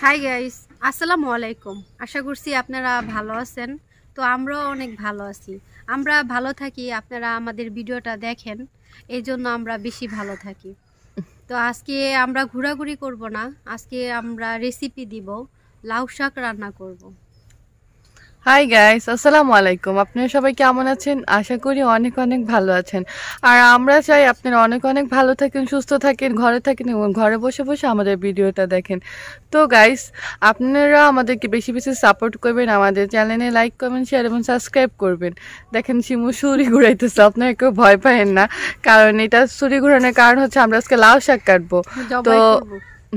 Hi guys, আসসালামু আলাইকুম। আশা করছি আপনারা ভালো আছেন। তো আমরাও অনেক ভালো আছি। আমরা ভালো থাকি, আপনারা আমাদের ভিডিওটা দেখেন, এই জন্য আমরা বেশি ভালো থাকি। তো আজকে আমরা ঘোরাঘুরি করব না, আজকে আমরা রেসিপি দিব, লাউ শাক রান্না করব। হাই গাইস, আসসালামু আলাইকুম। আপনারা সবাই কেমন আছেন? আশা করি অনেক অনেক ভালো আছেন। আর আমরা চাই আপনারা অনেক অনেক ভালো থাকেন, সুস্থ থাকেন, ঘরে থাকেন এবং ঘরে বসে বসে আমাদের ভিডিওটা দেখেন। তো গাইস, আপনারা আমাদেরকে বেশি বেশি সাপোর্ট করবেন, আমাদের চ্যানেলে লাইক কমেন্ট শেয়ার এবং সাবস্ক্রাইব করবেন। দেখেন শিমু ছুরি ঘুরাইতেছে, আপনারা কেউ ভয় পাবেন না, কারণ এটা ছুরি ঘুরানোর কারণ হচ্ছে আমরা আজকে লাউ শাক কাটবো। তো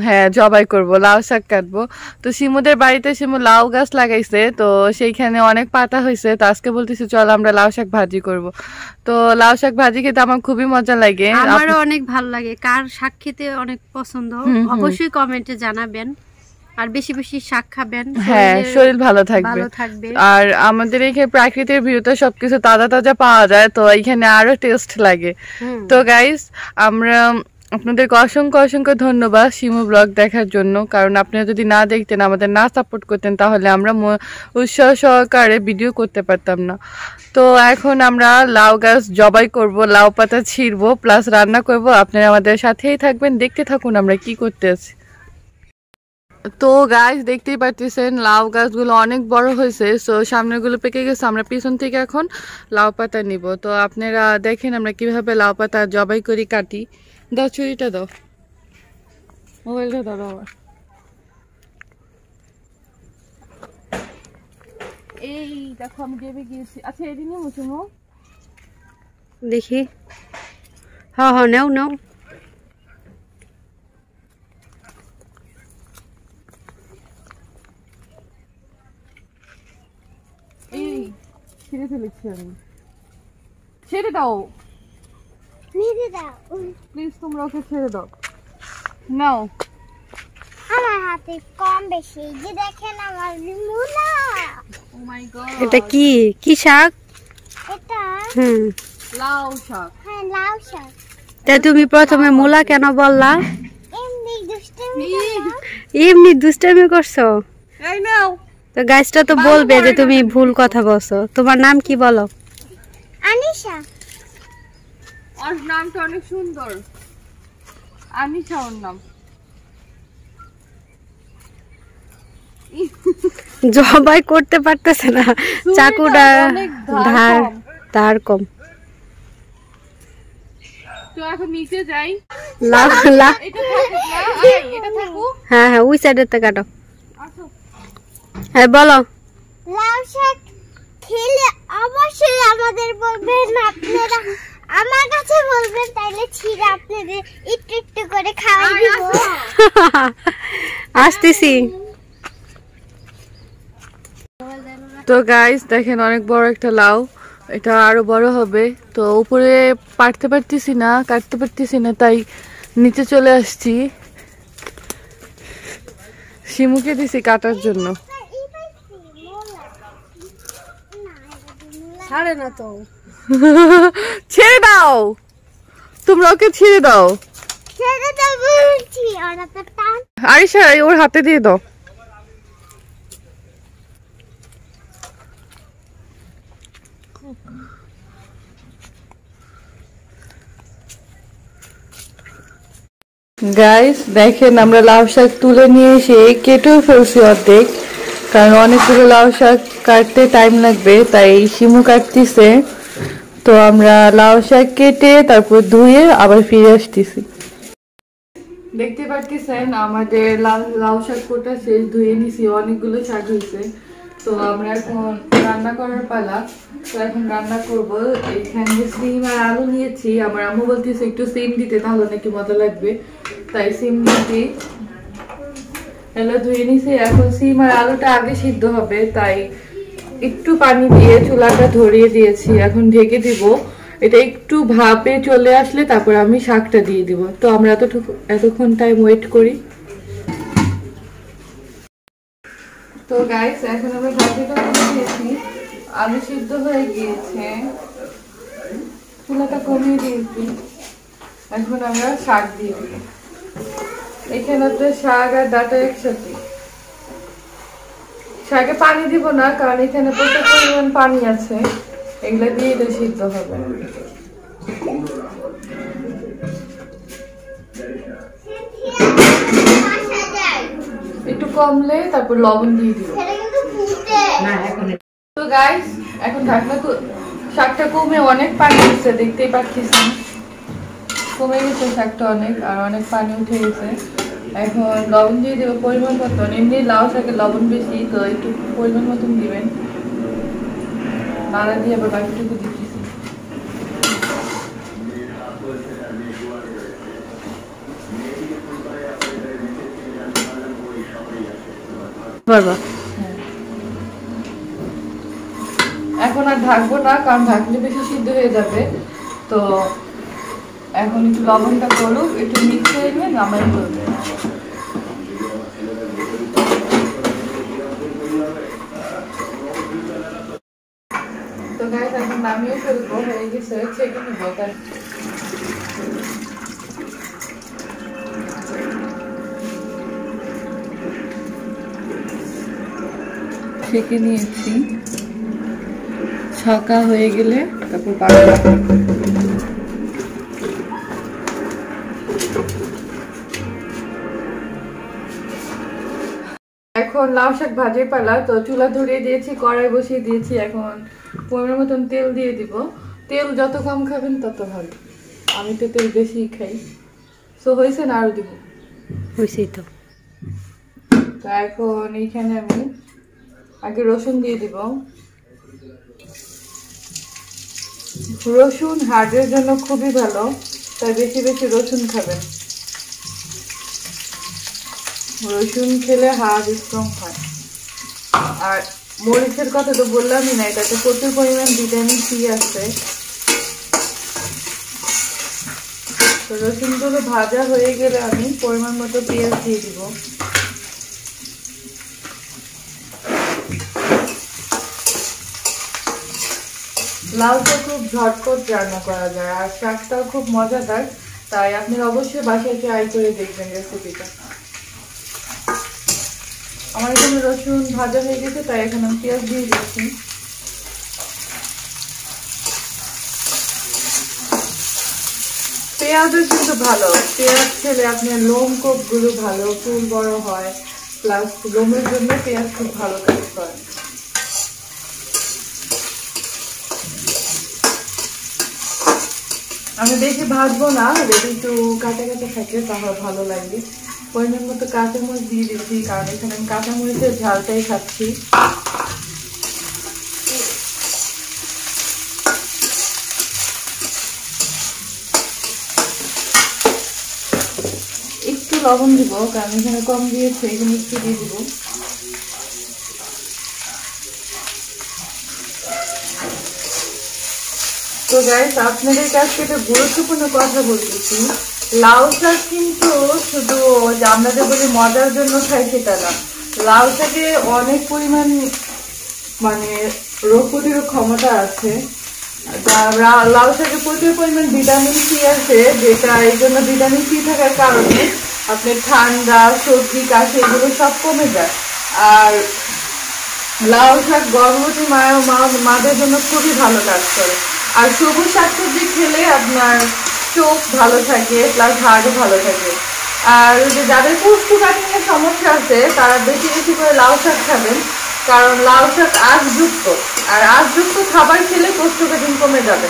হ্যাঁ, জবাই করব, লাউ শাক কাটবো। তো শিমুদের বাড়িতে শিমু লাউ গাছ লাগাইছে, তো সেইখানে অনেক পাতা হয়েছে। তো আজকে বলতেছি চল আমরা লাউ শাক ভাজি করব। তো লাউ শাক ভাজি খেতে আমার খুবই মজা লাগে, আমারও অনেক ভালো লাগে। কার শাক খেতে অনেক পছন্দ অবশ্যই কমেন্টে জানাবেন। আর বেশি বেশি শাক খাবেন, হ্যাঁ শরীর ভালো থাকবে। আর আমাদের এইখানে প্রাকৃতিক ভিউতে সবকিছু তাজা তাজা পাওয়া যায়, তো এইখানে আরো টেস্ট লাগে। তো গাইস, আমরা আপনাদেরকে অসংখ্য অসংখ্য ধন্যবাদ শিমু ব্লগ দেখার জন্য, কারণ আপনারা যদি না দেখতেন, আমাদের না সাপোর্ট করতেন, তাহলে আমরা উৎসাহ সহকারে ভিডিও করতে পারতাম না। তো এখন আমরা লাউ গাছ জবাই করব, লাউ পাতা ছিঁড়বো, প্লাস রান্না করব। আপনারা আমাদের সাথেই থাকবেন, দেখতে থাকুন আমরা কি করতে আছি। তো গাছ দেখতেই পাচ্ছেন লাউ গাছগুলো অনেক বড় হয়েছে, তো সামনেগুলো পেকে গেছে। আমরা পিছন থেকে এখন লাউ পাতা নিব। তো আপনারা দেখেন আমরা কিভাবে লাউ পাতা জবাই করি, কাটি। দাও ছুরিটা, দাও মোবাইলটা, দাও আবার। এই দেখো আমি দেবে গিয়েছি। আচ্ছা এদিন নিয়ে মুছুমো দেখি। হ্যাঁ হ্যাঁ, নাও নাও। এই ছেড়ে ফেলেছি আমি, ছেড়ে দাও প্লিজ, তোমরা ওকে ছেড়ে দাও। নাও, আমার হাতে কম বেশি যে দেখেন আমার মূলা। ও মাই গড, এটা কি কি শাক? এটা লাউ শাক। হ্যাঁ, লাউ শাক। তা তুমি প্রথমে মূলা কেন বললা? এমনি দুষ্টামি করছো? এই নাও। তো গাছটা তো বলবে যে তুমি ভুল কথা বলছো। তোমার নাম কি বলো? আনিশা। ওর নামটা অনেক সুন্দর, আনিশা ওর নাম। জবাই করতে পারতেছে না, চাকুটা ধার কম। তো এখন নিচে যাই। হ্যাঁ হ্যাঁ, ওই সাইডের থেকে কাটো। হ্যাঁ বলো। লাউ শাক খেলে অবশ্যই আমাদের বলবেন, আপনারা আমার কাছে বলবেন, তাইলে ছিঁড়ে আপনাদের একটু একটু করে খাওয়াই দিব। আসতেছি। তো গাইস দেখেন অনেক বড় একটা লাউ, এটা আরো বড় হবে। তো উপরে কাটতে পারতেছি না, তাই নিচে চলে আসছি। শিমুকে দিছি কাটার জন্য। ছাড়ে না তো। ছেড়ে দাও, তোমরা ওকে ছেড়ে দাও। আরিশা ওর হাতে দিয়ে দাও। গাইস দেখেন আমরা লাউ শাক তুলে নিয়ে এসে কেটেও ফেলছি অর্ধেক, কারণ অনেকগুলো লাউ শাক কাটতে টাইম লাগবে, তাই শিমু কাটতেছে। তো আমরা লাউ শাক কেটে তারপর ধুয়ে আবার ফিরে আসতেছি। দেখতে পাচ্ছেন আমাদের লাউ শাক কোটা শেষ, ধুয়ে নিছি, অনেকগুলো শাক হয়েছে। তো আমরা এখন রান্না করার পালা। তো এখন রান্না করব। এখানে সিম আর আলু নিয়েছি, আমার আম্মু বলতেছে একটু সিম দিতে, তাহলে নাকি মজা লাগবে, তাই সিম দিয়েছি। এগুলো ধুয়ে নিছি। এখন সিম আর আলুটা আগে সিদ্ধ হবে, তাই একটু পানি দিয়ে চুলাটা ধরিয়ে দিয়েছি। এখন ঢেকে দিব, এটা একটু ভাপে চলে আসলে তারপর আমি শাকটা দিয়ে দিব। তো আমরা এতক্ষণ টাইম ওয়েট করি। তো গাইস এখন আমরা ভাজিটা করে দিয়েছি, আলু সিদ্ধ হয়ে গিয়েছে, চুলাটা কমিয়ে দিয়েছি। এখন আমরা শাক দিয়ে দিই। এখানে তো শাক আর ডাটা একসাথে। শাকে পানি দিব না, কারণ এখানে প্রচুর পরিমাণ পানি আছে, এগুলো দিয়ে তো সিদ্ধ হবে। একটু কমলে তারপর লবণ দিয়ে দিব। তো গাইস এখন ঢাকনা, শাকটা কমে অনেক পানি উঠছে, দেখতেই পাচ্ছেন কমে গেছে শাকটা অনেক, আর অনেক পানি উঠে গেছে। এখন লবণ দিয়ে দেবো পরিমাণ মতন, এমনি লাউ শাকের লবণ বেশি তো একটু পরিমাণ মতন দিবেন, নাড়া দিয়ে আবার বাকিটুকু দিচ্ছি। এখন আর ঢাকবো না, কারণ ঢাকলে বেশি সিদ্ধ হয়ে যাবে। তো এখন একটু লবণটা করুক, একটু মিক্স হয়ে নিয়ে নামাই করবে। তো গাইস এখন নামিয়ে ফেলবো, হয়ে গেছে, ছেঁকে নেবো। ছেঁকে নিয়েছি, ছাকা হয়ে গেলে তারপর এখন লাউ শাক ভাজে পালা। তো চুলা ধরিয়ে দিয়েছি, কড়াই বসিয়ে দিয়েছি, এখন পরিমাণ মতন তেল দিয়ে দিব। তেল যত কম খাবেন তত ভালো, আমি তো তেল বেশি খাই। তো হয়েছে না, আরো দিব? হয়েছেই তো। তো এখন এইখানে আমি আগে রসুন দিয়ে দিব। রসুন হার্টের জন্য খুবই ভালো, তাই বেশি বেশি রসুন খাবেন। রসুন খেলে হার্ট স্ট্রং হয়। আর মরিচের কথা তো বললামই না, এটাতে প্রচুর পরিমাণ ভিটামিন সি আছে। তো রসুনগুলো ভাজা হয়ে গেলে আমি পরিমাণ মতো পেঁয়াজ দিয়ে দিব। লাউটা খুব ঝটপট রান্না করা যায়, আর শাকটাও খুব মজাদার, তাই আপনি অবশ্যই বাসায় ট্রাই করে দেখবেন রেসিপিটা। আমার এখানে রসুন ভাজা হয়ে গেছে, তাই এখন আমি পেঁয়াজ দিয়ে দিচ্ছি। পেঁয়াজও কিন্তু ভালো, পেঁয়াজ খেলে আপনার লোম কোপ গুলো ভালো, চুল বড় হয়, প্লাস লোমের জন্য পেঁয়াজ খুব ভালো কাজ করে। আমি বেশি ভাজবো না, যদি একটু কাঁচা কাঁচা থাকে তাহলে ভালো লাগবে। পরিমাণ মতো কাঁচামরিচ দিয়ে দিচ্ছি, কারণ এখানে আমি কাঁচামরিচের ঝালটাই খাচ্ছি। একটু লবণ দিব, কারণ এখানে কম দিয়েছে, এখানে একটু দিয়ে দিব। তো গাইস আপনাদের কাছে একটা গুরুত্বপূর্ণ কথা বলতেছি, লাউ শাক কিন্তু শুধু আমরা যে বলি মজার জন্য খাই সেটা না, লাউ শাকে অনেক পরিমাণ মানে রোগ প্রতিরোধ ক্ষমতা আছে। লাউ শাকে প্রচুর পরিমাণ ভিটামিন সি আছে, যেটা এই জন্য ভিটামিন সি থাকার কারণে আপনার ঠান্ডা, সর্দি, কাশি এগুলো সব কমে যায়। আর লাউ শাক গর্ভবতী মাদের জন্য খুবই ভালো কাজ করে। আর সবুজ শাকসবজি খেলে আপনার চোখ ভালো থাকে, প্লাস হার্টও ভালো থাকে। আর যাদের কোষ্ঠকাঠিন্যের সমস্যা আছে তারা বেশি বেশি করে লাউ শাক খাবেন, কারণ লাউ শাক আঁশযুক্ত, আর আঁশযুক্ত খাবার খেলে কোষ্ঠকাঠিন্য কমে যাবে।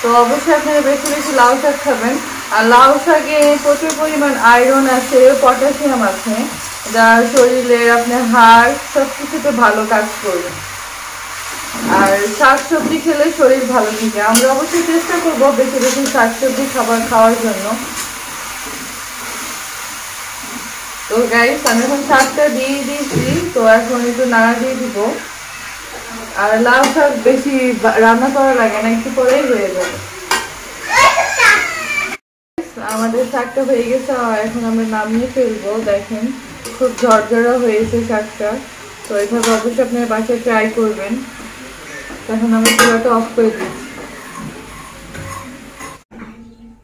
তো অবশ্যই আপনারা বেশি বেশি লাউ শাক খাবেন। আর লাউ শাকে প্রচুর পরিমাণ আয়রন আছে, পটাশিয়াম আছে, যা শরীরের আপনার হাড় সবকিছুতে ভালো কাজ করবে। আর শাকসবজি খেলে শরীর ভালো থাকে। আমরা অবশ্যই চেষ্টা করবো বেশি বেশি শাকসবজি খাওয়ার জন্য। তো গাইস আমি এখন শাকটা দিয়ে দিয়েছি, তো এখন একটু নাড়া দিয়ে দিব। আর লাউ শাক বেশি রান্না করা লাগে না, একটু পরেই হয়ে যাবে। আমাদের শাকটা হয়ে গেছে, এখন আমরা নামিয়ে ফেলবো। দেখেন খুব ঝরঝরা হয়েছে শাকটা। তো এইভাবে অবশ্যই আপনার বাসায় ট্রাই করবেন। এখন আমি চুলাটা অফ করে দিচ্ছি।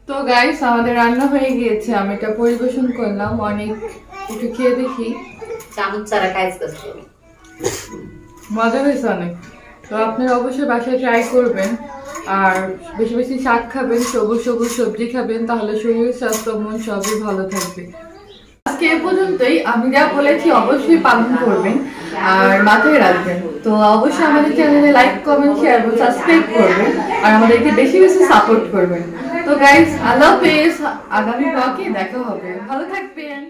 তো গাইস আমাদের রান্না হয়ে গিয়েছে, আমি এটা পরিবেশন করলাম। অনেক একটু খেয়ে দেখি। চামচ ছাড়া কাজ করছে। মজা হয়েছে অনেক। তো আপনারা অবশ্যই বাসায় ট্রাই করবেন, আর বেশি বেশি শাক খাবেন, সবুজ সবুজ সবজি খাবেন, তাহলে শরীর স্বাস্থ্য মন সবই ভালো থাকবে। আজকে এ পর্যন্তই। আমি যা বলেছি অবশ্যই পালন করবেন আর মাথায় রাখবেন। তো অবশ্যই আমাদের চ্যানেলে লাইক কমেন্ট শেয়ার এবং সাবস্ক্রাইব করবেন, আর আমাদেরকে বেশি বেশি সাপোর্ট করবেন। তো গাইস, আল্লাহ হাফেজ। আগামী ব্লগে দেখা হবে, ভালো থাকবেন।